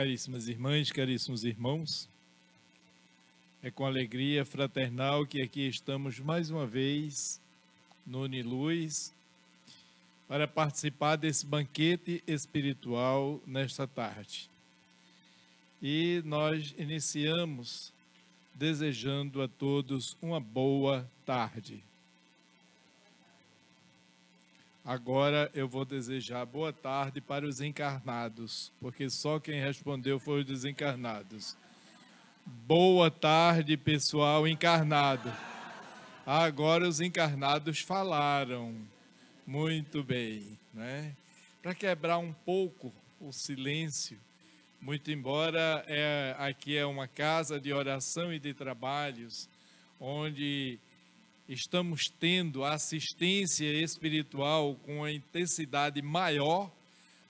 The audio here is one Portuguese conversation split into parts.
Caríssimas irmãs, caríssimos irmãos, é com alegria fraternal que aqui estamos mais uma vez no Uniluz para participar desse banquete espiritual nesta tarde. E nós iniciamos desejando a todos uma boa tarde. Agora eu vou desejar boa tarde para os encarnados, porque só quem respondeu foi os desencarnados. Boa tarde, pessoal encarnado. Agora os encarnados falaram. Muito bem, né? Para quebrar um pouco o silêncio, muito embora aqui é uma casa de oração e de trabalhos, onde estamos tendo assistência espiritual com uma intensidade maior,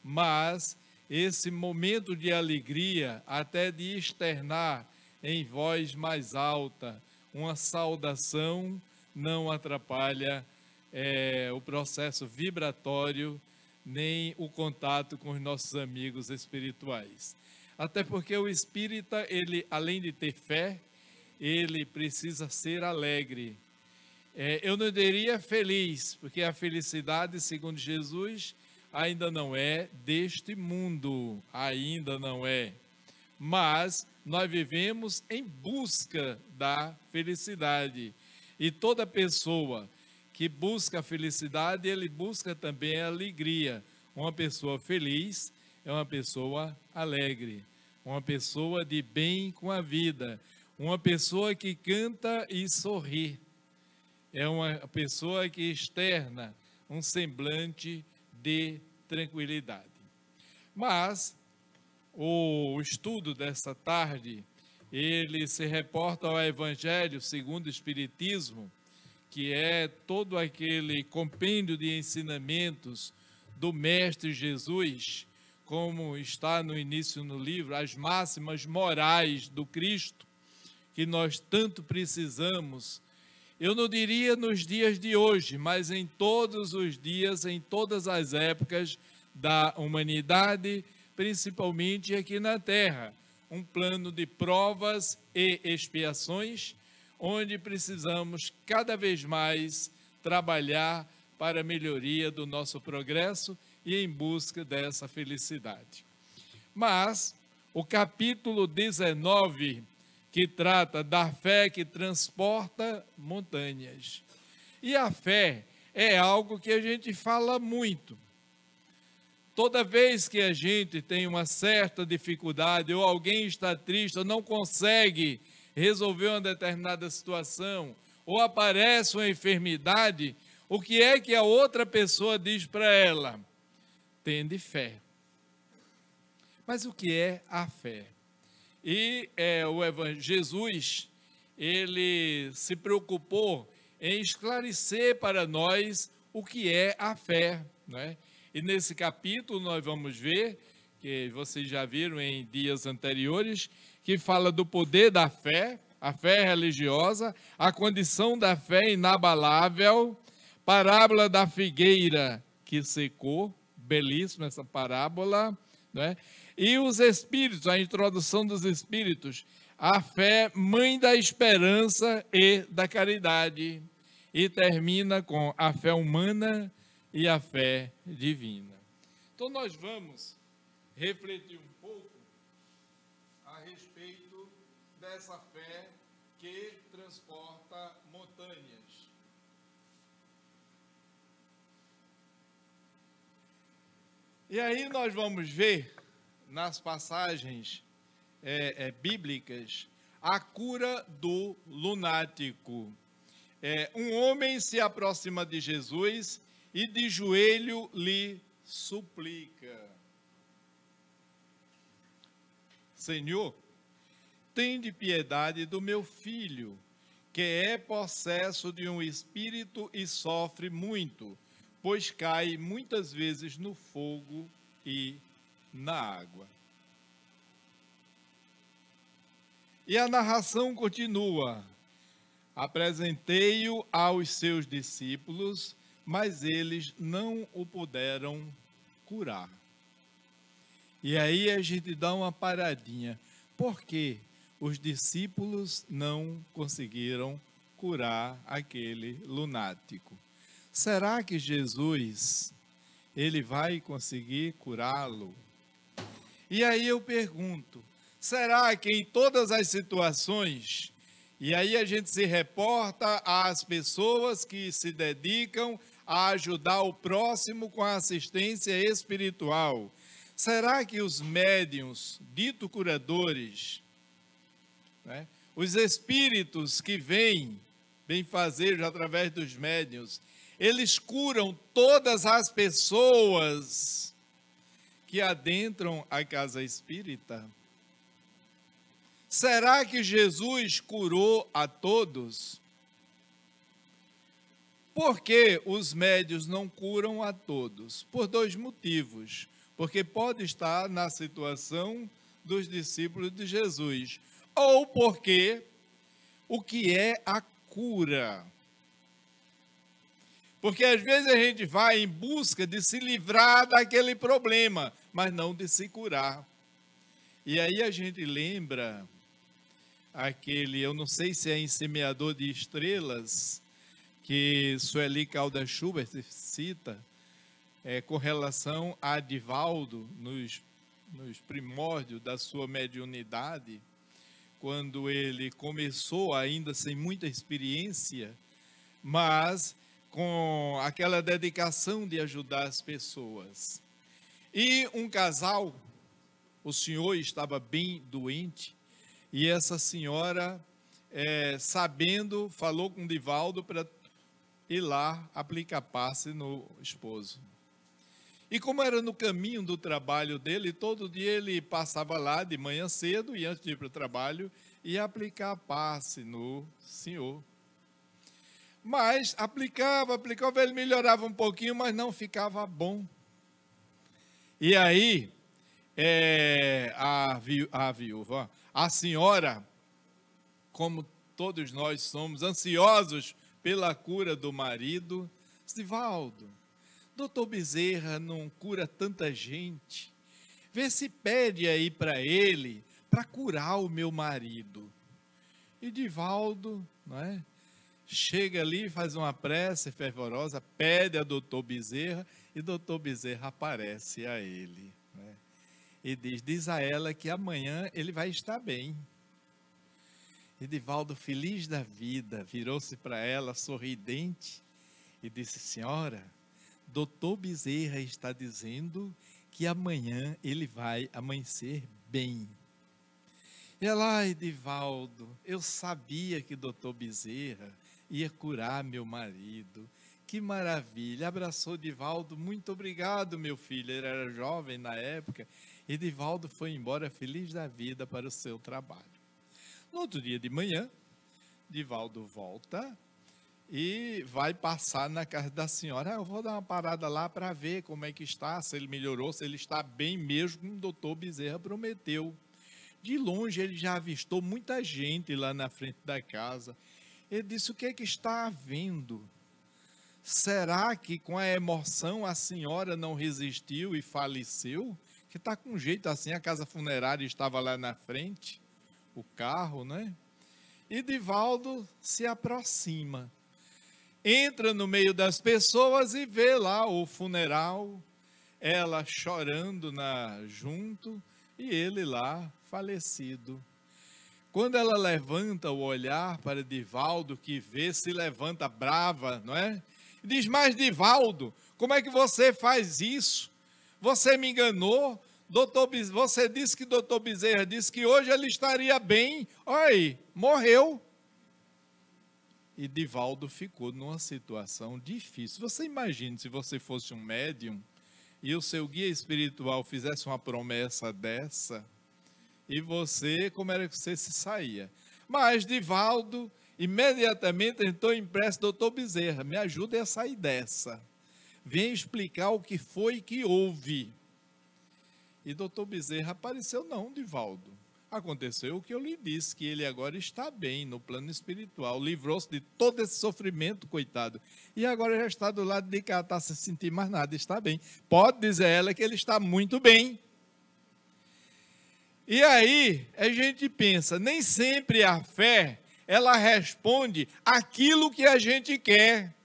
mas esse momento de alegria, até de externar em voz mais alta uma saudação, não atrapalha o processo vibratório, nem o contato com os nossos amigos espirituais. Até porque o espírita, ele, além de ter fé, ele precisa ser alegre. Eu não diria feliz, porque a felicidade, segundo Jesus, ainda não é deste mundo, ainda não é. Mas nós vivemos em busca da felicidade. E toda pessoa que busca a felicidade, ele busca também a alegria. Uma pessoa feliz é uma pessoa alegre, uma pessoa de bem com a vida, uma pessoa que canta e sorri. É uma pessoa que externa um semblante de tranquilidade. Mas o estudo dessa tarde, ele se reporta ao Evangelho segundo o Espiritismo, que é todo aquele compêndio de ensinamentos do Mestre Jesus, como está no início no livro, as máximas morais do Cristo, que nós tanto precisamos. Eu não diria nos dias de hoje, mas em todos os dias, em todas as épocas da humanidade, principalmente aqui na Terra. Um plano de provas e expiações, onde precisamos cada vez mais trabalhar para a melhoria do nosso progresso e em busca dessa felicidade. Mas o capítulo 19, que trata da fé que transporta montanhas. E a fé é algo que a gente fala muito. Toda vez que a gente tem uma certa dificuldade, ou alguém está triste, ou não consegue resolver uma determinada situação, ou aparece uma enfermidade, o que é que a outra pessoa diz para ela? Tende fé. Mas o que é a fé? E Jesus, ele se preocupou em esclarecer para nós o que é a fé, né? E nesse capítulo nós vamos ver, que vocês já viram em dias anteriores, que fala do poder da fé, a fé religiosa, a condição da fé inabalável, parábola da figueira que secou, belíssima essa parábola, né? E os espíritos, a introdução dos espíritos, a fé, mãe da esperança e da caridade. E termina com a fé humana e a fé divina. Então nós vamos refletir um pouco a respeito dessa fé que transporta montanhas. E aí nós vamos ver nas passagens bíblicas a cura do lunático. Um homem se aproxima de Jesus e de joelho lhe suplica: Senhor, tende piedade do meu filho, que é possesso de um espírito e sofre muito, pois cai muitas vezes no fogo e na água. E a narração continua: apresentei-o aos seus discípulos, mas eles não o puderam curar. E aí a gente dá uma paradinha. Por quê? Os discípulos não conseguiram curar aquele lunático. Será que Jesus, ele vai conseguir curá-lo? E aí eu pergunto, será que em todas as situações, e aí a gente se reporta às pessoas que se dedicam a ajudar o próximo com a assistência espiritual, será que os médiuns, dito curadores, né, os espíritos que vêm benfazejos através dos médiuns, eles curam todas as pessoas que adentram a casa espírita? Será que Jesus curou a todos? Por que os médiuns não curam a todos? Por dois motivos. Porque pode estar na situação dos discípulos de Jesus, ou porque o que é a cura? Porque às vezes a gente vai em busca de se livrar daquele problema, mas não de se curar. E aí a gente lembra aquele, eu não sei se é em Semeador de Estrelas, que Sueli Caldas Schubert cita, com relação a Divaldo, nos primórdios da sua mediunidade, quando ele começou ainda sem muita experiência, mas com aquela dedicação de ajudar as pessoas. E um casal, o senhor estava bem doente, e essa senhora, sabendo, falou com Divaldo para ir lá aplicar passe no esposo. E como era no caminho do trabalho dele, todo dia ele passava lá de manhã cedo e antes de ir para o trabalho, ia aplicar passe no senhor. Mas aplicava, ele melhorava um pouquinho, mas não ficava bom. E aí, a viúva, a senhora, como todos nós somos ansiosos pela cura do marido, Divaldo, doutor Bezerra não cura tanta gente, vê se pede aí para ele, para curar o meu marido. E Divaldo, não é? Chega ali, faz uma prece fervorosa, pede a doutor Bezerra, e doutor Bezerra aparece a ele, né? E diz a ela que amanhã ele vai estar bem. E Divaldo, feliz da vida, virou-se para ela, sorridente, e disse: senhora, doutor Bezerra está dizendo que amanhã ele vai amanhecer bem. E ela: ai, Divaldo, eu sabia que doutor Bezerra ia curar meu marido. Que maravilha. Abraçou Divaldo: muito obrigado, meu filho. Ele era jovem na época. E Divaldo foi embora feliz da vida para o seu trabalho. No outro dia de manhã, Divaldo volta e vai passar na casa da senhora. Eu vou dar uma parada lá para ver como é que está, se ele melhorou, se ele está bem mesmo, como o doutor Bezerra prometeu. De longe ele já avistou muita gente lá na frente da casa. Ele disse: o que é que está havendo? Será que com a emoção a senhora não resistiu e faleceu? Que está com jeito assim, a casa funerária estava lá na frente, o carro, né? E Divaldo se aproxima, entra no meio das pessoas e vê lá o funeral, ela chorando junto e ele lá falecido. Quando ela levanta o olhar para Divaldo, que vê, se levanta brava, não é? E diz: mas Divaldo, como é que você faz isso? Você me enganou, você disse que doutor Bezerra disse que hoje ele estaria bem, olha aí, morreu. E Divaldo ficou numa situação difícil. Você imagina se você fosse um médium e o seu guia espiritual fizesse uma promessa dessa, e você, como era que você se saía? Mas Divaldo imediatamente entrou em prece: doutor Bezerra, me ajude a sair dessa. Vem explicar o que foi que houve. E doutor Bezerra apareceu: não, Divaldo, aconteceu o que eu lhe disse, que ele agora está bem no plano espiritual, livrou-se de todo esse sofrimento, coitado, e agora já está do lado de cá, está sem sentir mais nada, está bem. Pode dizer a ela que ele está muito bem. E aí a gente pensa, nem sempre a fé, ela responde aquilo que a gente quer,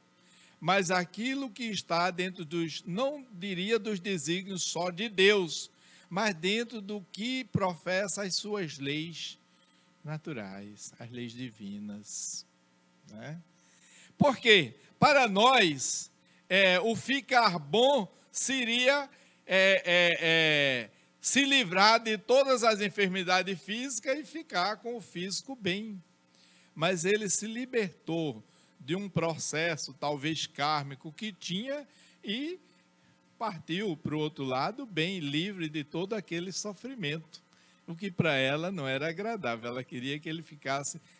mas aquilo que está dentro dos, não diria dos desígnios só de Deus, mas dentro do que professa as suas leis naturais, as leis divinas, né? Porque para nós, o ficar bom seria se livrar de todas as enfermidades físicas e ficar com o físico bem. Mas ele se libertou de um processo, talvez kármico, que tinha e partiu para o outro lado bem livre de todo aquele sofrimento, o que para ela não era agradável. Ela queria que ele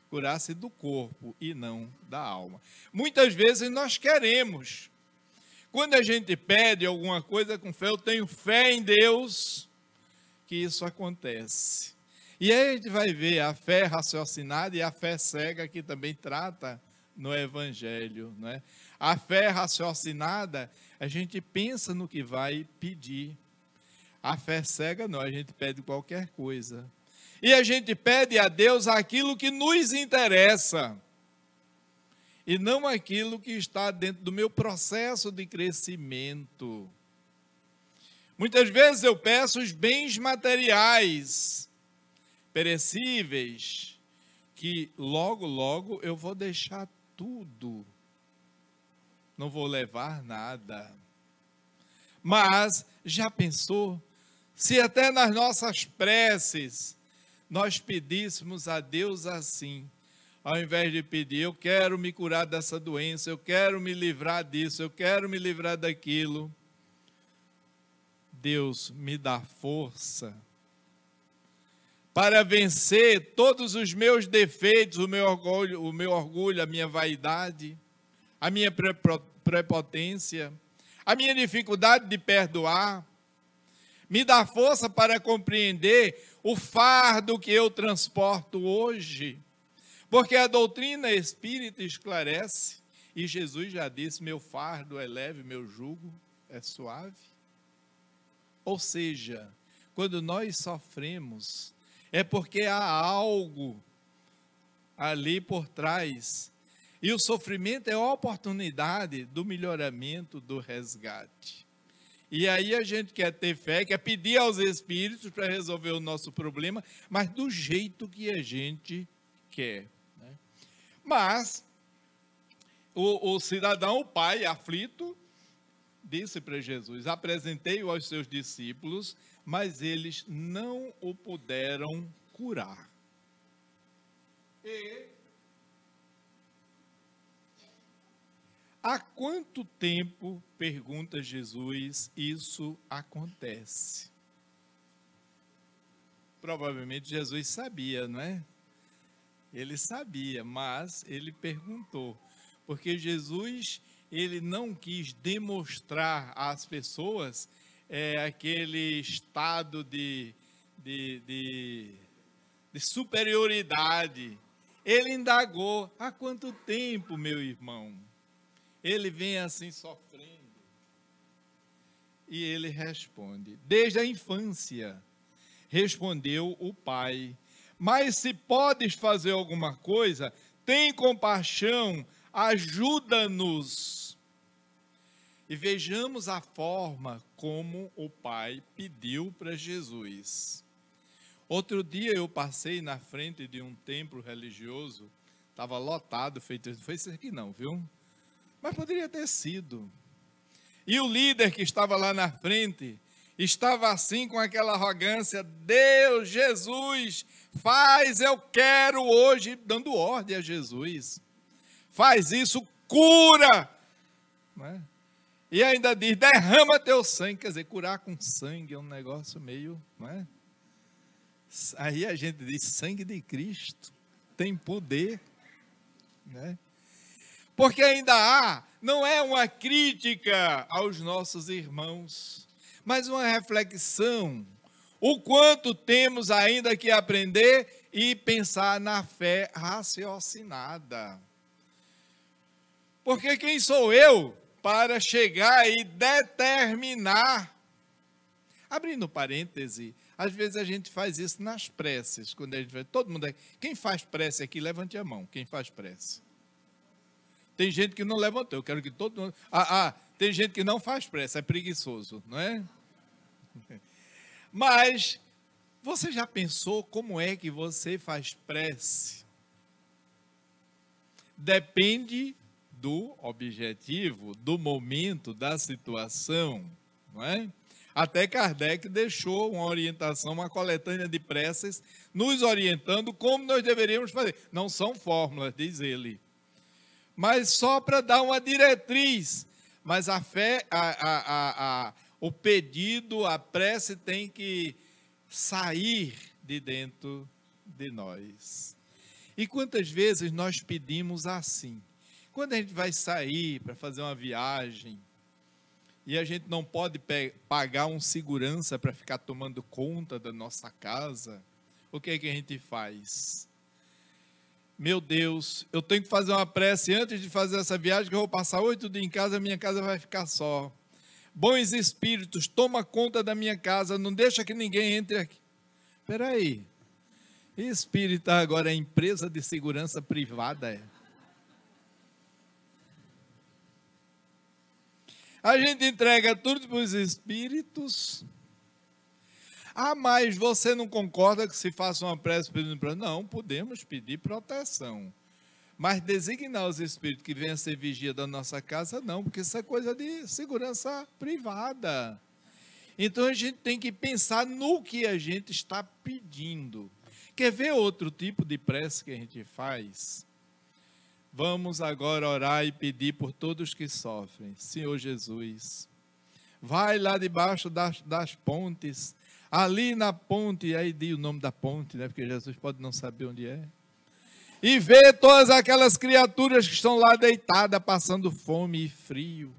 curasse do corpo e não da alma. Muitas vezes nós queremos, quando a gente pede alguma coisa com fé, eu tenho fé em Deus, que isso acontece. E aí a gente vai ver a fé raciocinada e a fé cega, que também trata no Evangelho, né? A fé raciocinada, a gente pensa no que vai pedir. A fé cega não, a gente pede qualquer coisa. E a gente pede a Deus aquilo que nos interessa, e não aquilo que está dentro do meu processo de crescimento. Muitas vezes eu peço os bens materiais, perecíveis, que logo eu vou deixar tudo, não vou levar nada. Mas já pensou, se até nas nossas preces nós pedíssemos a Deus assim, ao invés de pedir, eu quero me curar dessa doença, eu quero me livrar disso, eu quero me livrar daquilo, Deus me dá força para vencer todos os meus defeitos, o meu orgulho, a minha vaidade, a minha prepotência, a minha dificuldade de perdoar. Me dá força para compreender o fardo que eu transporto hoje, porque a doutrina espírita esclarece, e Jesus já disse, meu fardo é leve, meu jugo é suave. Ou seja, quando nós sofremos, é porque há algo ali por trás. E o sofrimento é a oportunidade do melhoramento, do resgate. E aí a gente quer ter fé, quer pedir aos Espíritos para resolver o nosso problema, mas do jeito que a gente quer, né? Mas o cidadão, o pai aflito, disse para Jesus, apresentei-o aos seus discípulos, mas eles não o puderam curar. E há quanto tempo, pergunta Jesus, isso acontece? Provavelmente Jesus sabia, não é? Ele sabia, mas ele perguntou, porque Jesus, ele não quis demonstrar às pessoas aquele estado de superioridade. Ele indagou, há quanto tempo, meu irmão? Ele vem assim sofrendo. E ele responde, desde a infância, respondeu o pai. Mas se podes fazer alguma coisa, tem compaixão, ajuda-nos. E vejamos a forma como o pai pediu para Jesus. Outro dia eu passei na frente de um templo religioso, estava lotado, não foi isso aqui não, viu? Mas poderia ter sido. E o líder que estava lá na frente, estava assim com aquela arrogância, Deus, Jesus, faz, eu quero hoje, dando ordem a Jesus. Faz isso, cura! Não é? E ainda diz, derrama teu sangue, quer dizer, curar com sangue é um negócio meio, não é? Aí a gente diz, sangue de Cristo tem poder, né? Porque ainda há, não é uma crítica aos nossos irmãos, mas uma reflexão, o quanto temos ainda que aprender e pensar na fé raciocinada. Porque quem sou eu para chegar e determinar Abrindo parêntese, às vezes a gente faz isso nas preces, quando a gente vai, todo mundo, quem faz prece aqui, levante a mão, quem faz prece. Tem gente que não levantou, eu quero que todo mundo, tem gente que não faz prece, é preguiçoso, não é? Mas, você já pensou como é que você faz prece? Depende do objetivo, do momento, da situação, não é? Até Kardec deixou uma orientação, uma coletânea de preces, nos orientando como nós deveríamos fazer. Não são fórmulas, diz ele, mas só para dar uma diretriz. Mas a fé, o pedido, a prece tem que sair de dentro de nós. E quantas vezes nós pedimos assim? Quando a gente vai sair para fazer uma viagem, e a gente não pode pagar um segurança para ficar tomando conta da nossa casa, o que é que a gente faz? Meu Deus, eu tenho que fazer uma prece antes de fazer essa viagem, que eu vou passar 8 dias em casa, a minha casa vai ficar só. Bons espíritos, toma conta da minha casa, não deixa que ninguém entre aqui. Espera aí, espírita agora é empresa de segurança privada, é? A gente entrega tudo para os espíritos. Mas você não concorda que se faça uma prece pedindo para... Não, podemos pedir proteção. Mas designar os espíritos que venham a ser vigia da nossa casa, não, porque isso é coisa de segurança privada. Então a gente tem que pensar no que a gente está pedindo. Quer ver outro tipo de prece que a gente faz? Vamos agora orar e pedir por todos que sofrem. Senhor Jesus, vai lá debaixo das pontes, ali na ponte, aí diz o nome da ponte, né? Porque Jesus pode não saber onde é. E vê todas aquelas criaturas que estão lá deitadas, passando fome e frio.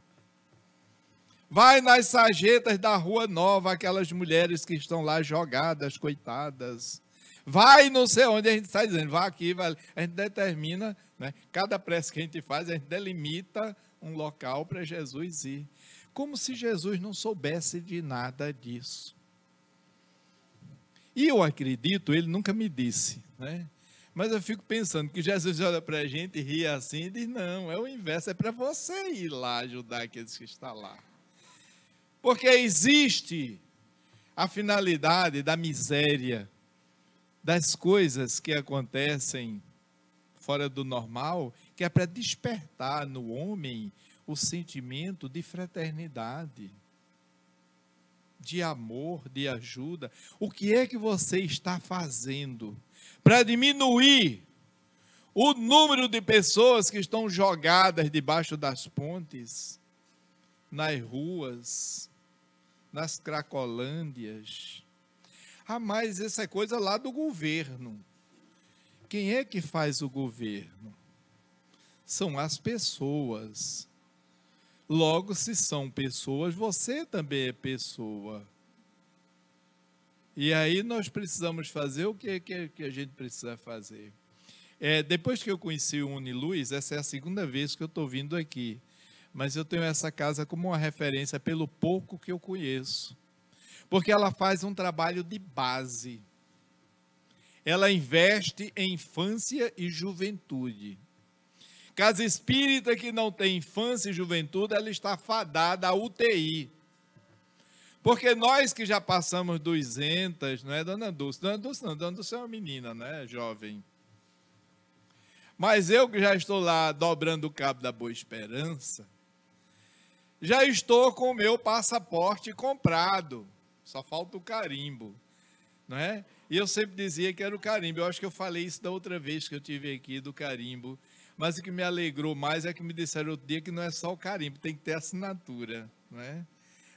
Vai nas sarjetas da Rua Nova, aquelas mulheres que estão lá jogadas, coitadas. Vai não sei onde, a gente está dizendo, vai aqui, vai. A gente determina, né? Cada prece que a gente faz, a gente delimita um local para Jesus ir. Como se Jesus não soubesse de nada disso. E eu acredito, ele nunca me disse, né? Mas eu fico pensando que Jesus olha para a gente, ri assim e diz, não, é o inverso, é para você ir lá ajudar aqueles que estão lá. Porque existe a finalidade da miséria, das coisas que acontecem fora do normal, que é para despertar no homem o sentimento de fraternidade, de amor, de ajuda. O que é que você está fazendo para diminuir o número de pessoas que estão jogadas debaixo das pontes, nas ruas, nas cracolândias? Mas essa é coisa lá do governo. Quem é que faz o governo? São as pessoas. Logo, se são pessoas, você também é pessoa. E aí nós precisamos fazer o que a gente precisa fazer. Depois que eu conheci o Uniluz, essa é a segunda vez que eu estou vindo aqui. Mas eu tenho essa casa como uma referência pelo pouco que eu conheço. Porque ela faz um trabalho de base. Ela investe em infância e juventude. Casa espírita que não tem infância e juventude, ela está fadada à UTI. Porque nós que já passamos 200, não é, Dona Dulce? Dona Dulce não, Dona Dulce é uma menina, né, jovem. Mas eu que já estou lá dobrando o cabo da Boa Esperança, já estou com o meu passaporte comprado. Só falta o carimbo, não é? E eu sempre dizia que era o carimbo. Eu acho que eu falei isso da outra vez que eu tive aqui, do carimbo. Mas o que me alegrou mais é que me disseram outro dia que não é só o carimbo, tem que ter assinatura, não é?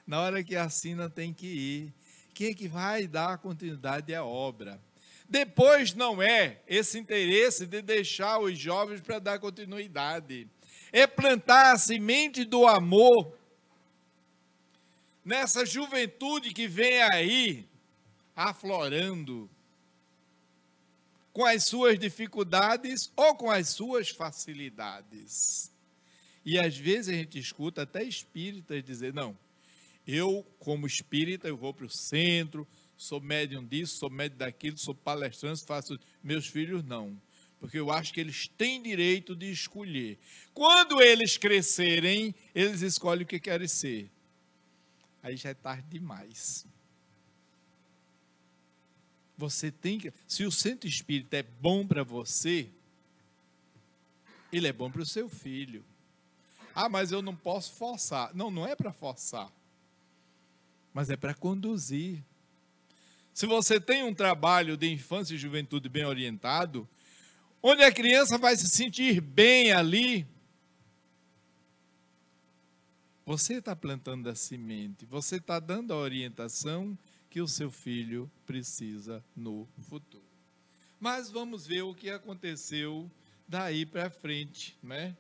Na hora que assina tem que ir. Quem é que vai dar continuidade à obra? Depois não é esse interesse de deixar os jovens para dar continuidade. É plantar a semente do amor nessa juventude que vem aí, aflorando, com as suas dificuldades ou com as suas facilidades. E às vezes a gente escuta até espíritas dizer, não, Eu, como espírita, eu vou para o centro, sou médium disso, sou médium daquilo, sou palestrante, faço... Meus filhos não, porque eu acho que eles têm direito de escolher. Quando eles crescerem, eles escolhem o que querem ser. Aí já é tarde demais. Você tem que... Se o centro espírita é bom para você, ele é bom para o seu filho. Ah, mas eu não posso forçar. Não, não é para forçar, mas é para conduzir. Se você tem um trabalho de infância e juventude bem orientado, onde a criança vai se sentir bem ali, você está plantando a semente, você está dando a orientação que o seu filho precisa no futuro. Mas vamos ver o que aconteceu daí para frente, né?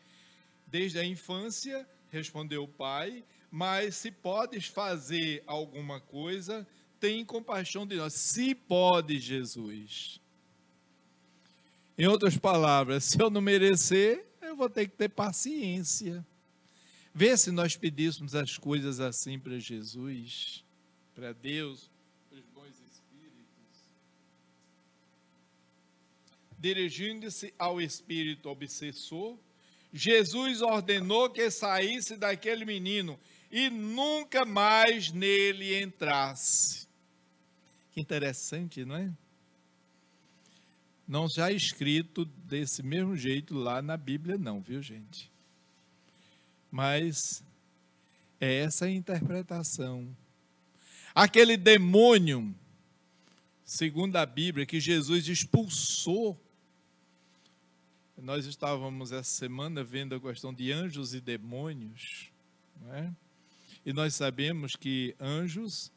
Desde a infância, respondeu o pai, mas se podes fazer alguma coisa, tem compaixão de nós. Se pode, Jesus. Em outras palavras, se eu não merecer, eu vou ter que ter paciência. Vê se nós pedíssemos as coisas assim para Jesus, para Deus, para os bons espíritos. Dirigindo-se ao espírito obsessor, Jesus ordenou que saísse daquele menino e nunca mais nele entrasse. Que interessante, não é? Não já escrito desse mesmo jeito lá na Bíblia não, viu, gente? Mas é essa a interpretação. Aquele demônio, segundo a Bíblia, que Jesus expulsou. Nós estávamos essa semana vendo a questão de anjos e demônios, não é? E nós sabemos que anjos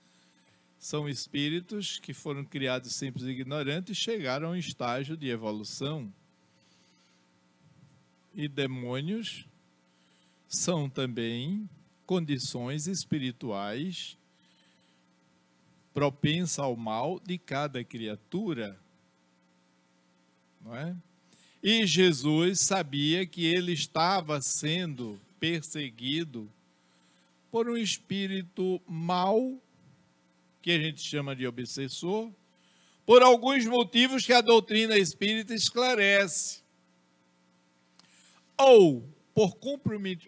são espíritos que foram criados simples e ignorantes e chegaram a um estágio de evolução. E demônios são também condições espirituais propensas ao mal de cada criatura, não é? E Jesus sabia que ele estava sendo perseguido por um espírito mau, que a gente chama de obsessor, por alguns motivos que a doutrina espírita esclarece. Ou por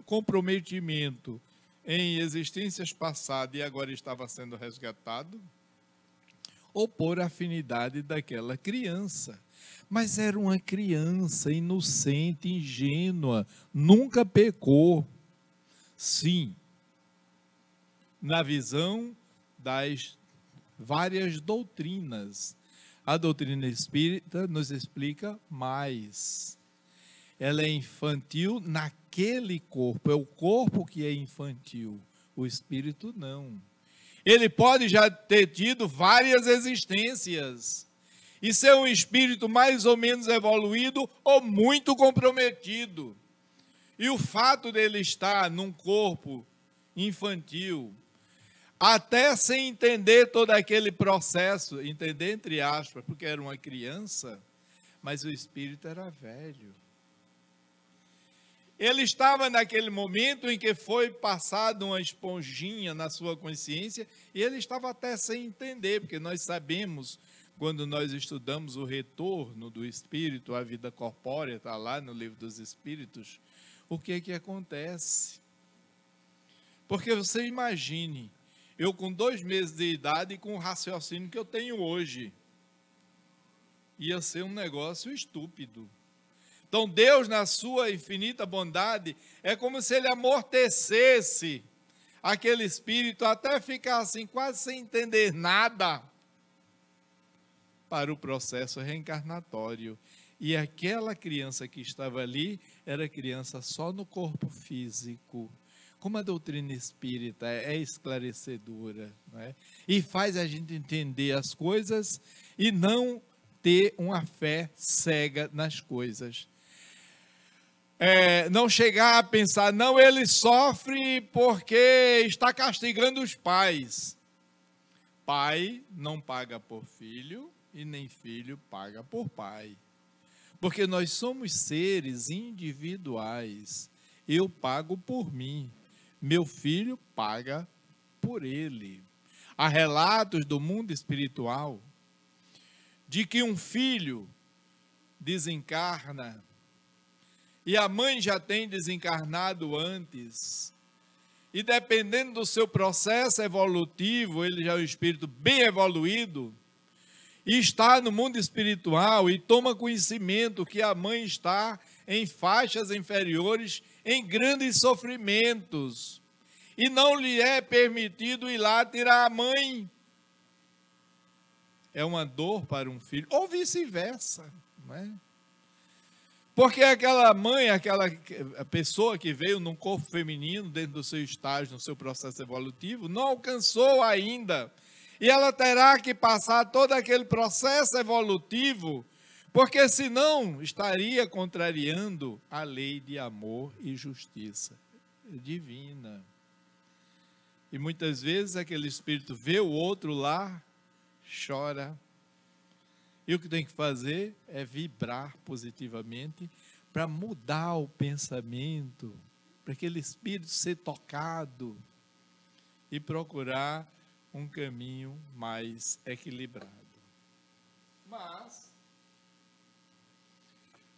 comprometimento em existências passadas e agora estava sendo resgatado, ou por afinidade daquela criança. Mas era uma criança inocente, ingênua, nunca pecou. Sim, na visão das várias doutrinas. A doutrina espírita nos explica mais. Ela é infantil naquele corpo, é o corpo que é infantil, o espírito não. Ele pode já ter tido várias existências e ser um espírito mais ou menos evoluído ou muito comprometido. E o fato dele estar num corpo infantil, até sem entender todo aquele processo, entender entre aspas, porque era uma criança, mas o espírito era velho. Ele estava naquele momento em que foi passada uma esponjinha na sua consciência, e ele estava até sem entender, porque nós sabemos, quando nós estudamos o retorno do espírito à vida corpórea, está lá no livro dos Espíritos, o que acontece? Porque você imagine, eu com 2 meses de idade e com o raciocínio que eu tenho hoje, ia ser um negócio estúpido. Então Deus, na sua infinita bondade, é como se ele amortecesse aquele espírito até ficar assim, quase sem entender nada, para o processo reencarnatório. E aquela criança que estava ali, era criança só no corpo físico. Como a doutrina espírita é esclarecedora, não é? E faz a gente entender as coisas e não ter uma fé cega nas coisas. Não chegar a pensar, não, ele sofre porque está castigando os pais. Pai não paga por filho e nem filho paga por pai. Porque nós somos seres individuais. Eu pago por mim. Meu filho paga por ele. Há relatos do mundo espiritual de que um filho desencarna e a mãe já tem desencarnado antes. E dependendo do seu processo evolutivo, ele já é um espírito bem evoluído, e está no mundo espiritual e toma conhecimento que a mãe está em faixas inferiores, em grandes sofrimentos, e não lhe é permitido ir lá tirar a mãe. É uma dor para um filho, ou vice-versa, não é? Porque aquela mãe, aquela pessoa que veio num corpo feminino, dentro do seu estágio, no seu processo evolutivo, não alcançou ainda. E ela terá que passar todo aquele processo evolutivo, porque senão estaria contrariando a lei de amor e justiça divina. E muitas vezes aquele espírito vê o outro lá, chora. E o que tem que fazer é vibrar positivamente para mudar o pensamento, para aquele espírito ser tocado e procurar um caminho mais equilibrado. Mas,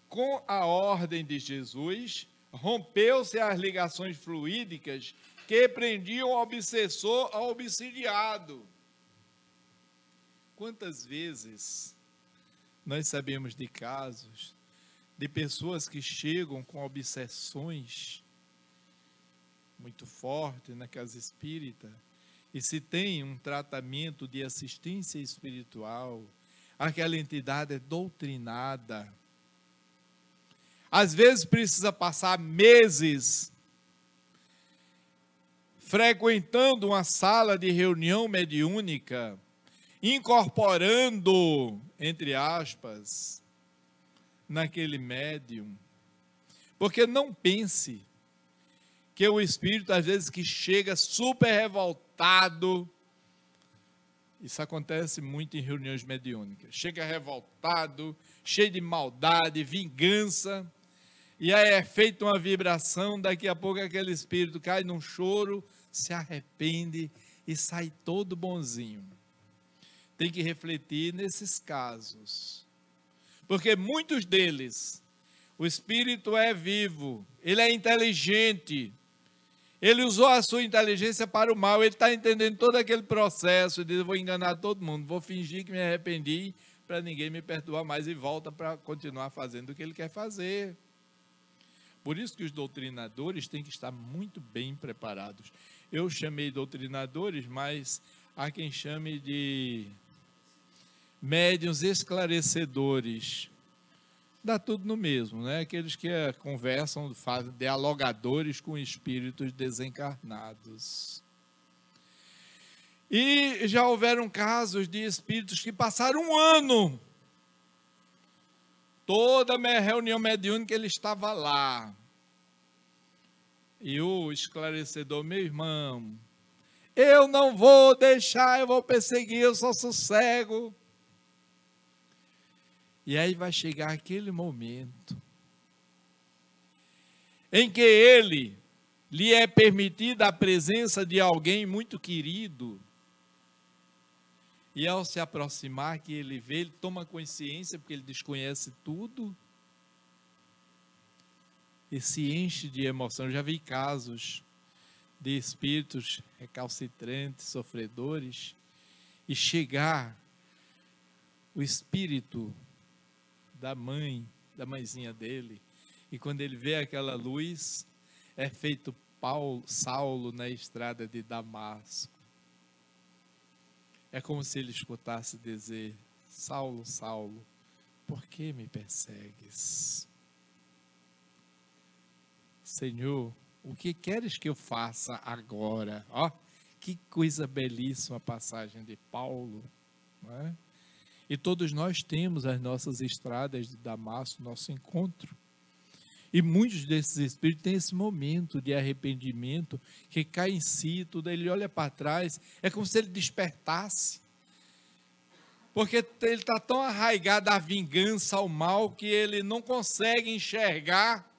com a ordem de Jesus, rompeu-se as ligações fluídicas que prendiam o obsessor ao obsidiado. Quantas vezes nós sabemos de casos de pessoas que chegam com obsessões muito fortes na casa espírita, e se tem um tratamento de assistência espiritual, aquela entidade é doutrinada. Às vezes precisa passar meses frequentando uma sala de reunião mediúnica, incorporando, entre aspas, naquele médium. Porque não pense que o espírito, às vezes, que chega super revoltado, isso acontece muito em reuniões mediúnicas, chega revoltado, cheio de maldade, vingança, e aí é feita uma vibração, daqui a pouco aquele espírito cai num choro, se arrepende e sai todo bonzinho. Tem que refletir nesses casos, porque muitos deles, o espírito é vivo, ele é inteligente, ele usou a sua inteligência para o mal, ele está entendendo todo aquele processo, ele diz, vou enganar todo mundo, vou fingir que me arrependi, para ninguém me perdoar mais, e volta para continuar fazendo o que ele quer fazer. Por isso que os doutrinadores têm que estar muito bem preparados. Eu chamei doutrinadores, mas há quem chame de médiuns esclarecedores. Dá tudo no mesmo, né? Aqueles que conversam, fazem dialogadores com espíritos desencarnados. E já houveram casos de espíritos que passaram um ano, toda a minha reunião mediúnica ele estava lá. E o esclarecedor, meu irmão, eu não vou deixar, eu vou perseguir, eu só sossego. E aí vai chegar aquele momento em que lhe é permitida a presença de alguém muito querido. E ao se aproximar, que ele vê, ele toma consciência, porque ele desconhece tudo, e se enche de emoção. Eu já vi casos de espíritos recalcitrantes, sofredores, e chegar o espírito da mãezinha dele, e quando ele vê aquela luz, é feito Saulo na estrada de Damasco. É como se ele escutasse dizer, Saulo, Saulo, por que me persegues? Senhor, o que queres que eu faça agora? Ó, que coisa belíssima a passagem de Paulo, não é? E todos nós temos as nossas estradas de Damasco, nosso encontro. E muitos desses espíritos têm esse momento de arrependimento, que cai em si, tudo, ele olha para trás, é como se ele despertasse. Porque ele está tão arraigado à vingança, ao mal, que ele não consegue enxergar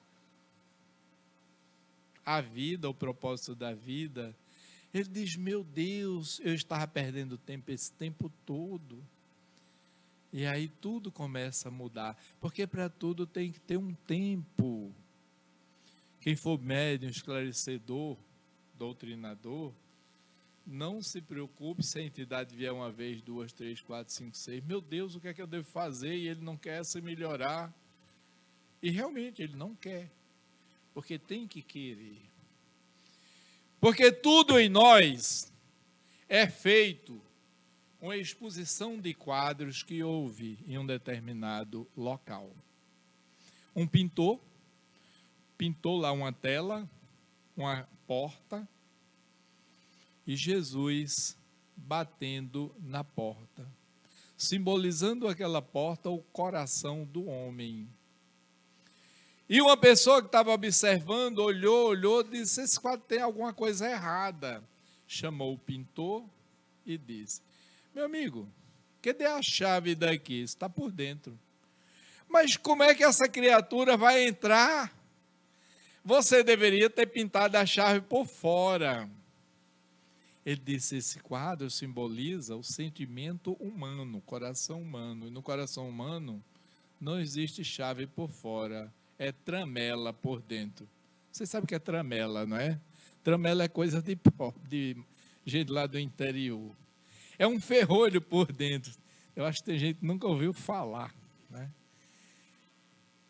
a vida, o propósito da vida, Ele diz, meu Deus, eu estava perdendo tempo esse tempo todo. E aí tudo começa a mudar, porque para tudo tem que ter um tempo. Quem for médium, esclarecedor, doutrinador, não se preocupe se a entidade vier uma vez, duas, três, quatro, cinco, seis. Meu Deus, o que é que eu devo fazer? E ele não quer se melhorar. E realmente ele não quer, porque tem que querer. Porque tudo em nós é feito uma exposição de quadros que houve em um determinado local. Um pintor pintou lá uma tela, uma porta, e Jesus batendo na porta, simbolizando aquela porta o coração do homem. E uma pessoa que estava observando, olhou, disse, esse quadro tem alguma coisa errada. Chamou o pintor e disse, meu amigo, cadê a chave daqui? Está por dentro. Mas como é que essa criatura vai entrar? Você deveria ter pintado a chave por fora. Ele disse, esse quadro simboliza o sentimento humano, o coração humano. E no coração humano não existe chave por fora, é tramela por dentro. Você sabe o que é tramela, não é? Tramela é coisa de gente lá do interior. É um ferrolho por dentro. Eu acho que tem gente que nunca ouviu falar, né?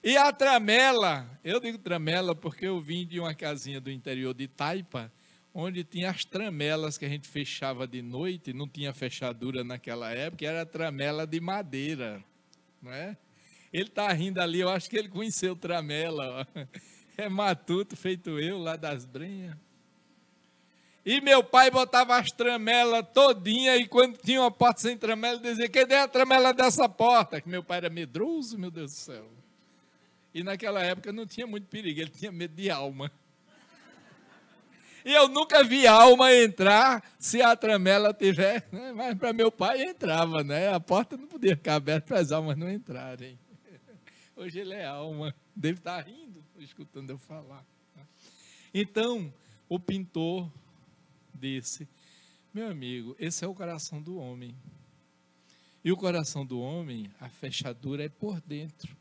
E a tramela, eu digo tramela porque eu vim de uma casinha do interior de Taipa, onde tinha as tramelas que a gente fechava de noite, não tinha fechadura naquela época, era tramela de madeira, não é? Ele está rindo ali, eu acho que ele conheceu tramela, ó. É matuto feito eu, lá das Brenhas. E meu pai botava as tramelas todinha, e quando tinha uma porta sem tramela, ele dizia, cadê a tramela dessa porta? Que meu pai era medroso, meu Deus do céu. E naquela época não tinha muito perigo, ele tinha medo de alma. E eu nunca vi alma entrar se a tramela tiver, né? Mas para meu pai entrava, né? A porta não podia ficar aberta para as almas não entrarem. Hoje ele é alma, deve estar rindo, escutando eu falar. Então, o pintor disse, meu amigo, esse é o coração do homem. E o coração do homem, a fechadura é por dentro.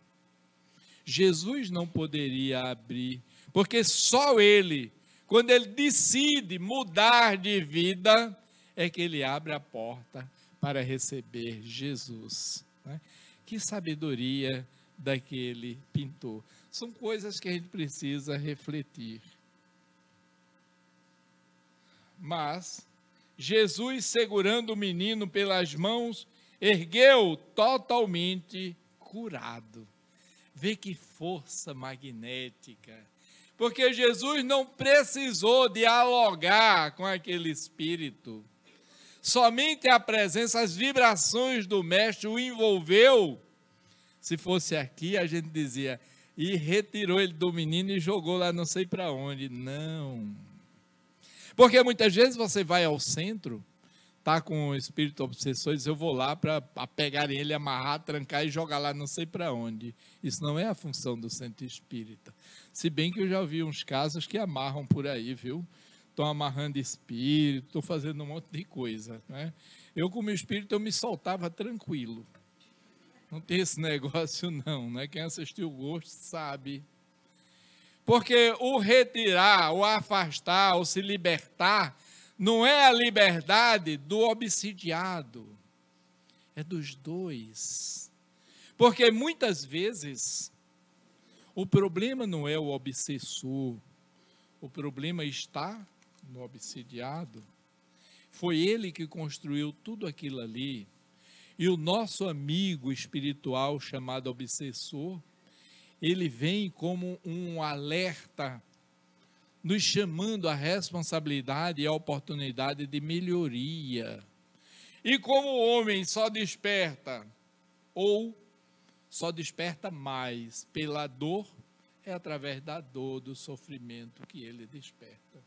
Jesus não poderia abrir, porque só ele, quando ele decide mudar de vida, é que ele abre a porta para receber Jesus. Né? Que sabedoria daquele pintor. São coisas que a gente precisa refletir. Mas Jesus, segurando o menino pelas mãos, ergueu totalmente curado. Vê que força magnética. Porque Jesus não precisou dialogar com aquele espírito. Somente a presença, as vibrações do mestre o envolveu. Se fosse aqui, a gente dizia, e retirou ele do menino e jogou lá não sei para onde. Não. Porque muitas vezes você vai ao centro, está com o espírito obsessor, e diz, eu vou lá para pegarem ele, amarrar, trancar e jogar lá não sei para onde. Isso não é a função do centro espírita. Se bem que eu já vi uns casos que amarram por aí, viu? Estão amarrando espírito, estão fazendo um monte de coisa, né? Eu, como espírito, eu me soltava tranquilo. Não tem esse negócio não, né? Quem assistiu o Gosto sabe. Porque o retirar, o afastar, o se libertar, não é a liberdade do obsidiado, é dos dois. Porque muitas vezes o problema não é o obsessor, o problema está no obsidiado. Foi ele que construiu tudo aquilo ali. E o nosso amigo espiritual chamado obsessor, ele vem como um alerta, nos chamando a responsabilidade e a oportunidade de melhoria. E como o homem só desperta, ou só desperta mais pela dor, é através da dor, do sofrimento que ele desperta.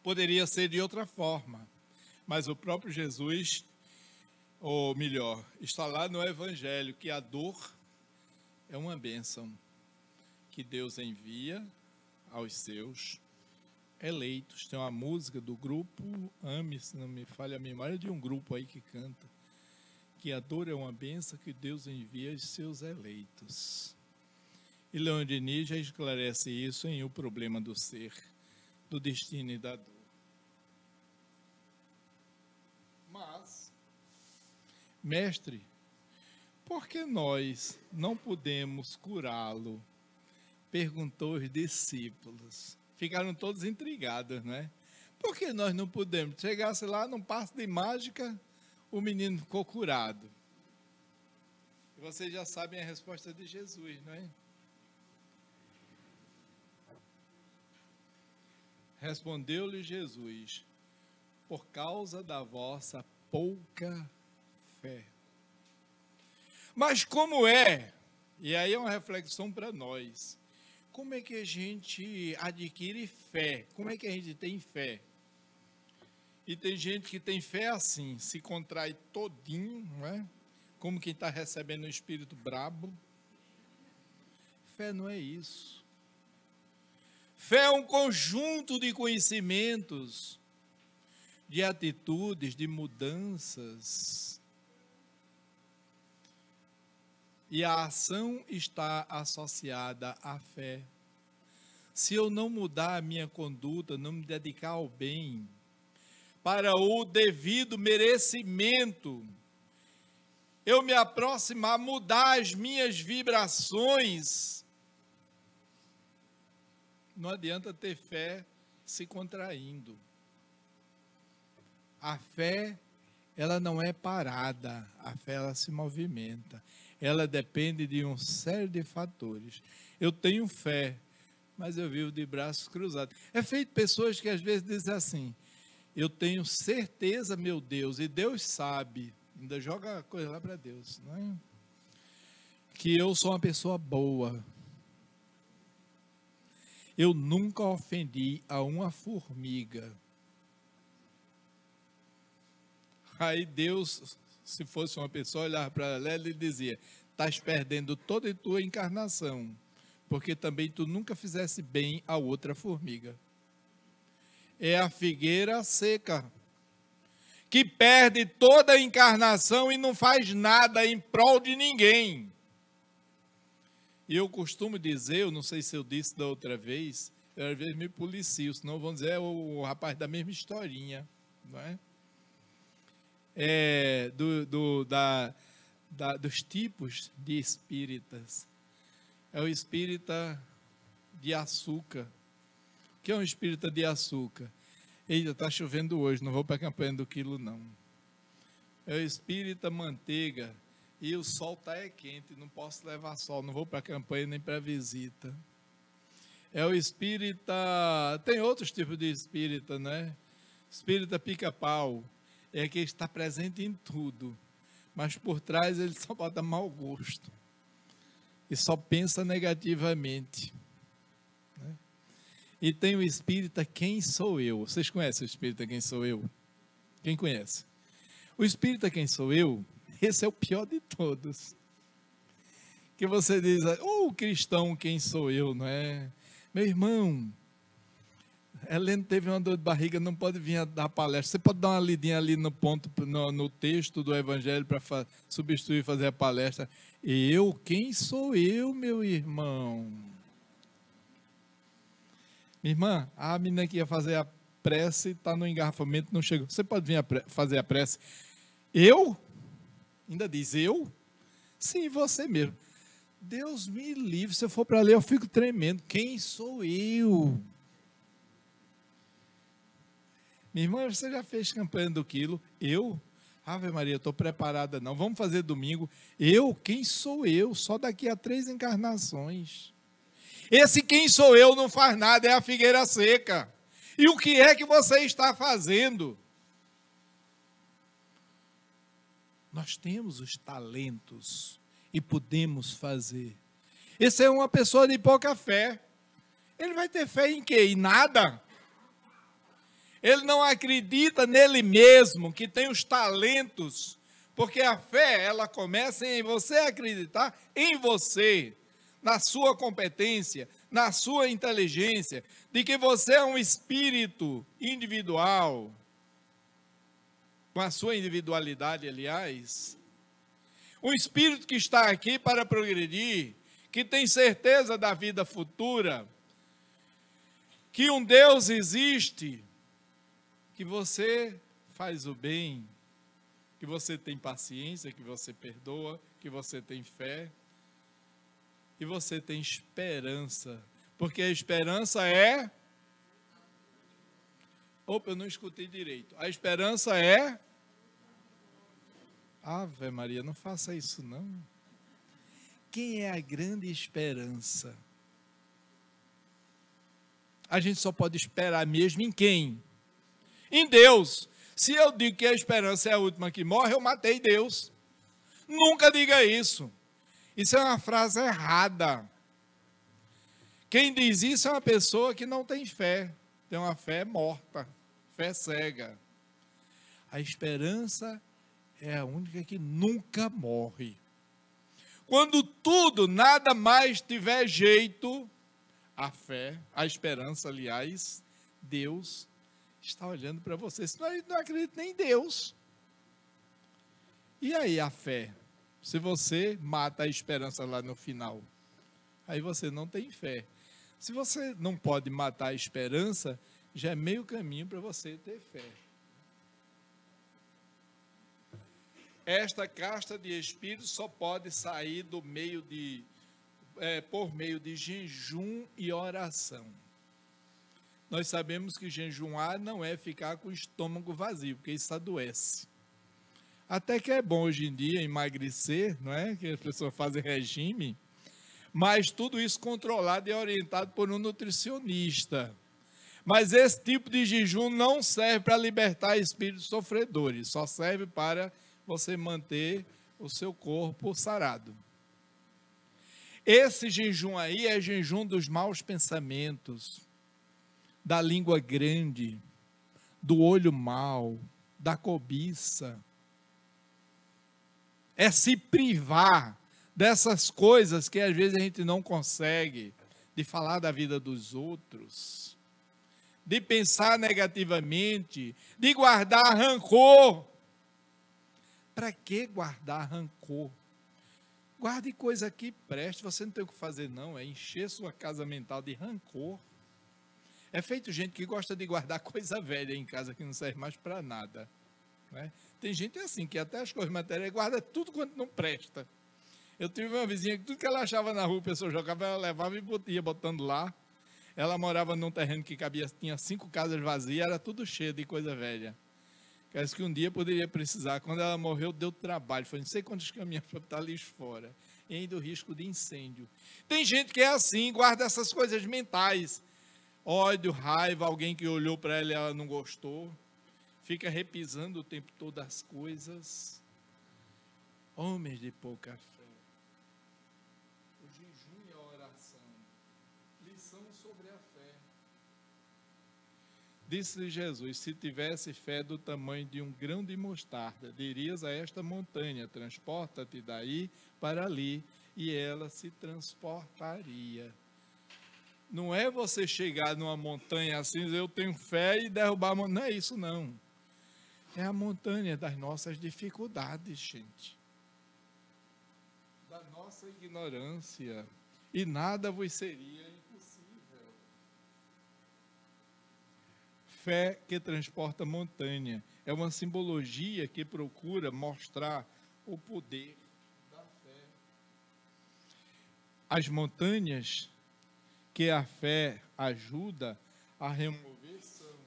Poderia ser de outra forma, mas o próprio Jesus, ou melhor, está lá no Evangelho, que a dor é uma bênção que Deus envia aos seus eleitos. Tem uma música do grupo Ame, se não me falha a memória, de um grupo aí que canta que a dor é uma bênção que Deus envia aos seus eleitos. E Leon Denis já esclarece isso em O Problema do Ser, do Destino e da Dor. Mas, mestre, por que nós não podemos curá-lo? Perguntou os discípulos. Ficaram todos intrigados, né? Por que nós não podemos? Chegasse lá num passe de mágica, o menino ficou curado. E vocês já sabem a resposta de Jesus, não é? Respondeu-lhe Jesus: por causa da vossa pouca fé. Mas como é? E aí é uma reflexão para nós. Como é que a gente adquire fé? Como é que a gente tem fé? E tem gente que tem fé assim, se contrai todinho, não é? Como quem está recebendo um espírito brabo. Fé não é isso. Fé é um conjunto de conhecimentos, de atitudes, de mudanças. E a ação está associada à fé. Se eu não mudar a minha conduta, não me dedicar ao bem, para o devido merecimento, eu me aproximar, mudar as minhas vibrações, não adianta ter fé se contraindo. A fé, ela não é parada, a fé ela se movimenta. Ela depende de um série de fatores. Eu tenho fé, mas eu vivo de braços cruzados. É feito pessoas que às vezes dizem assim: eu tenho certeza, meu Deus, e Deus sabe, ainda joga a coisa lá para Deus, não é? Que eu sou uma pessoa boa. Eu nunca ofendi a uma formiga. Aí Deus, se fosse uma pessoa, olhava para ela e dizia: estás perdendo toda a tua encarnação, porque também tu nunca fizesse bem a outra formiga. É a figueira seca, que perde toda a encarnação e não faz nada em prol de ninguém. E eu costumo dizer, eu não sei se eu disse da outra vez, eu às vezes me policio, senão vão dizer, é o rapaz da mesma historinha, não é? Dos tipos de espíritas. É o espírita de açúcar. O que é um espírita de açúcar? Eita, está chovendo hoje, não vou para a campanha do quilo, não. É o espírita manteiga. E o sol está quente, não posso levar sol, não vou para a campanha nem para a visita. É o espírita, tem outros tipos de espírita, né? Espírita pica-pau, é que está presente em tudo, mas por trás ele só bota mau gosto e só pensa negativamente, né? E tem o espírita Quem Sou Eu. Vocês conhecem o espírita Quem Sou Eu? Quem conhece? O espírita Quem Sou Eu, esse é o pior de todos. Que você diz, cristão, quem sou eu, não é? Meu irmão, Helena teve uma dor de barriga, não pode vir dar palestra. Você pode dar uma lidinha ali no ponto, no texto do Evangelho para substituir e fazer a palestra. Quem sou eu, meu irmão? Minha irmã, a menina que ia fazer a prece está no engarrafamento, não chegou. Você pode vir fazer a prece? Eu? Ainda diz eu? Sim, você mesmo. Deus me livre, se eu for para ler eu fico tremendo. Quem sou eu? Minha irmã, você já fez campanha do quilo? Eu? Ave Maria, estou preparada não. Vamos fazer domingo. Quem sou eu? Só daqui a 3 encarnações. Esse quem sou eu não faz nada, é a figueira seca. E o que é que você está fazendo? Nós temos os talentos e podemos fazer. Esse é uma pessoa de pouca fé. Ele vai ter fé em quê? Em nada. Ele não acredita nele mesmo, que tem os talentos, porque a fé, ela começa em você acreditar em você, na sua competência, na sua inteligência, de que você é um espírito individual, com a sua individualidade, aliás, um espírito que está aqui para progredir, que tem certeza da vida futura, que um Deus existe, que você faz o bem, que você tem paciência, que você perdoa, que você tem fé, e você tem esperança, porque a esperança é... Opa, eu não escutei direito. A esperança é... Ave Maria, não faça isso não. Quem é a grande esperança? A gente só pode esperar mesmo em quem? Em Deus. Se eu digo que a esperança é a última que morre, eu matei Deus. Nunca diga isso. Isso é uma frase errada. Quem diz isso é uma pessoa que não tem fé. Tem uma fé morta, fé cega. A esperança é a única que nunca morre. Quando tudo, nada mais tiver jeito, a fé, a esperança, aliás, Deus está olhando para você. Senão ele não acredita nem em Deus. E aí a fé? Se você mata a esperança lá no final, aí você não tem fé. Se você não pode matar a esperança, já é meio caminho para você ter fé. Esta casta de espíritos só pode sair do meio por meio de jejum e oração. Nós sabemos que jejuar não é ficar com o estômago vazio, porque isso adoece. Até que é bom hoje em dia emagrecer, não é? Que as pessoas fazem regime, mas tudo isso controlado e orientado por um nutricionista. Mas esse tipo de jejum não serve para libertar espíritos sofredores, só serve para você manter o seu corpo sarado. Esse jejum aí é jejum dos maus pensamentos, da língua grande, do olho mau, da cobiça. É se privar dessas coisas que às vezes a gente não consegue, de falar da vida dos outros, de pensar negativamente, de guardar rancor. Para que guardar rancor? Guarde coisa que preste, você não tem o que fazer não, é encher sua casa mental de rancor. É feito gente que gosta de guardar coisa velha em casa que não serve mais para nada. Né? Tem gente assim, que até as coisas materiais guarda tudo quanto não presta. Eu tive uma vizinha que tudo que ela achava na rua, a pessoa jogava, ela levava e ia botando lá. Ela morava num terreno que tinha 5 casas vazias, era tudo cheio de coisa velha. Parece que um dia poderia precisar. Quando ela morreu, deu trabalho. Foi não sei quantos caminhões para botar lixo fora. E ainda o risco de incêndio. Tem gente que é assim, guarda essas coisas mentais. Ódio, raiva, alguém que olhou para ela e ela não gostou. Fica repisando o tempo todo as coisas. Homens de pouca fé. O jejum e a oração. Lição sobre a fé. Disse-lhe Jesus: se tivesse fé do tamanho de um grão de mostarda, dirias a esta montanha: transporta-te daí para ali, e ela se transportaria. Não é você chegar numa montanha assim, dizer, eu tenho fé, e derrubar a montanha. Não é isso, não. É a montanha das nossas dificuldades, gente. Da nossa ignorância. E nada vos seria impossível. Fé que transporta montanha. É uma simbologia que procura mostrar o poder da fé. As montanhas que a fé ajuda a remover são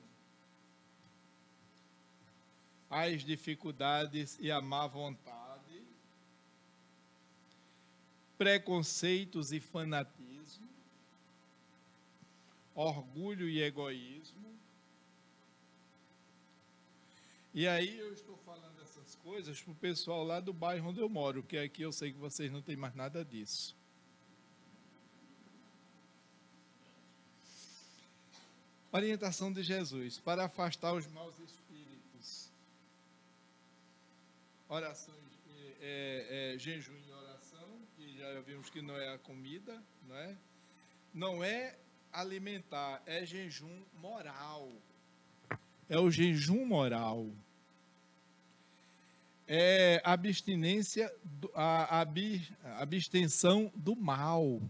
as dificuldades e a má vontade, preconceitos e fanatismo, orgulho e egoísmo. E aí eu estou falando essas coisas para o pessoal lá do bairro onde eu moro, que aqui eu sei que vocês não têm mais nada disso. Orientação de Jesus para afastar os maus espíritos. Oração, jejum e oração, que já vimos que não é a comida, não é? não é alimentar, é jejum moral. É o jejum moral. É a abstinência, a abstenção do mal,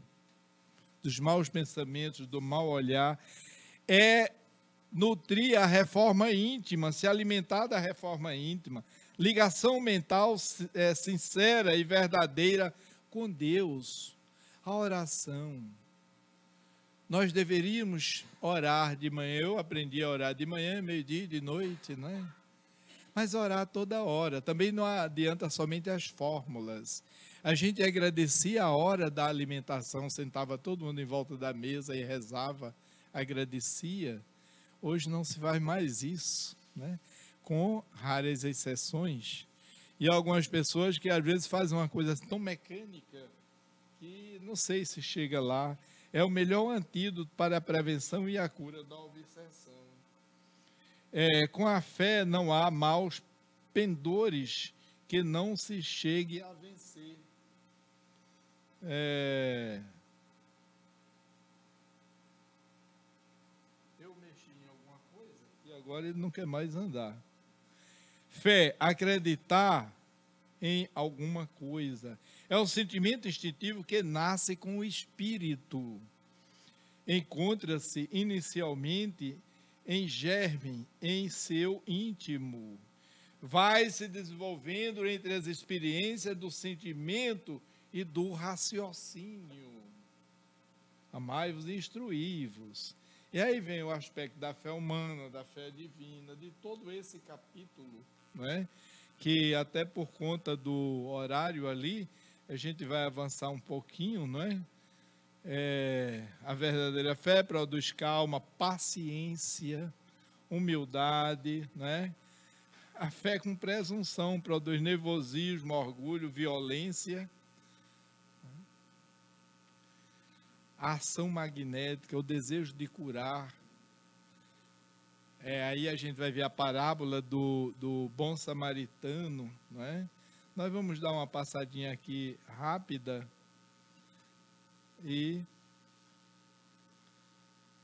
dos maus pensamentos, do mau olhar. É nutrir a reforma íntima, se alimentar da reforma íntima. Ligação mental sincera e verdadeira com Deus. A oração. Nós deveríamos orar de manhã. Eu aprendi a orar de manhã, meio-dia, de noite, não é? Mas orar toda hora. Também não adianta somente as fórmulas. A gente agradecia a hora da alimentação, sentava todo mundo em volta da mesa e rezava, agradecia. Hoje não se faz mais isso, né? Com raras exceções. E algumas pessoas que às vezes fazem uma coisa tão mecânica que não sei se chega lá. É o melhor antídoto para a prevenção e a cura da obsessão. Com a fé não há maus pendores que não se chegue a vencer. Eu mexi em alguma coisa e agora ele não quer mais andar. Fé, acreditar em alguma coisa. É um sentimento instintivo que nasce com o espírito. Encontra-se inicialmente em germe, em seu íntimo. Vai se desenvolvendo entre as experiências do sentimento e do raciocínio. Amai-vos e instruí-vos. E aí vem o aspecto da fé humana, da fé divina, de todo esse capítulo, não é? Que até por conta do horário ali, a gente vai avançar um pouquinho, não é? A verdadeira fé produz calma, paciência, humildade, né? A fé com presunção produz nervosismo, orgulho, violência. A ação magnética, o desejo de curar. Aí a gente vai ver a parábola do bom samaritano, não é? Nós vamos dar uma passadinha aqui rápida.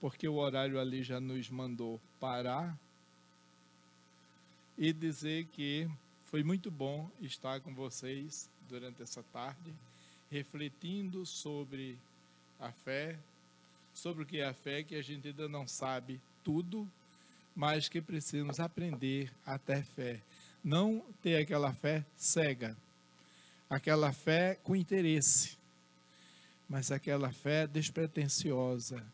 Porque o horário ali já nos mandou parar e dizer que foi muito bom estar com vocês durante essa tarde, refletindo sobre a fé, sobre o que é a fé, que a gente ainda não sabe tudo, mas que precisamos aprender a ter fé. Não ter aquela fé cega, aquela fé com interesse, mas aquela fé despretensiosa,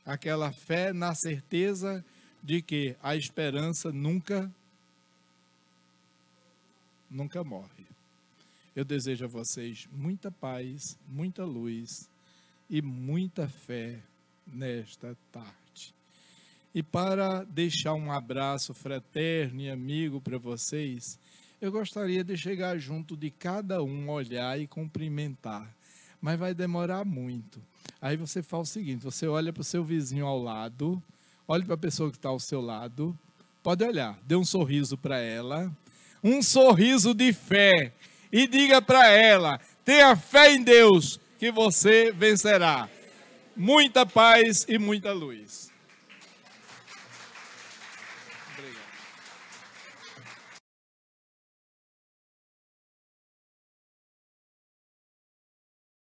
aquela fé na certeza de que a esperança nunca morre. Eu desejo a vocês muita paz, muita luz e muita fé nesta tarde. E para deixar um abraço fraterno e amigo para vocês, eu gostaria de chegar junto de cada um, olhar e cumprimentar. Mas vai demorar muito. Aí você faz o seguinte, você olha para o seu vizinho ao lado, olha para a pessoa que está ao seu lado, pode olhar, dê um sorriso para ela, um sorriso de fé, e diga para ela, tenha fé em Deus, que você vencerá. Muita paz e muita luz.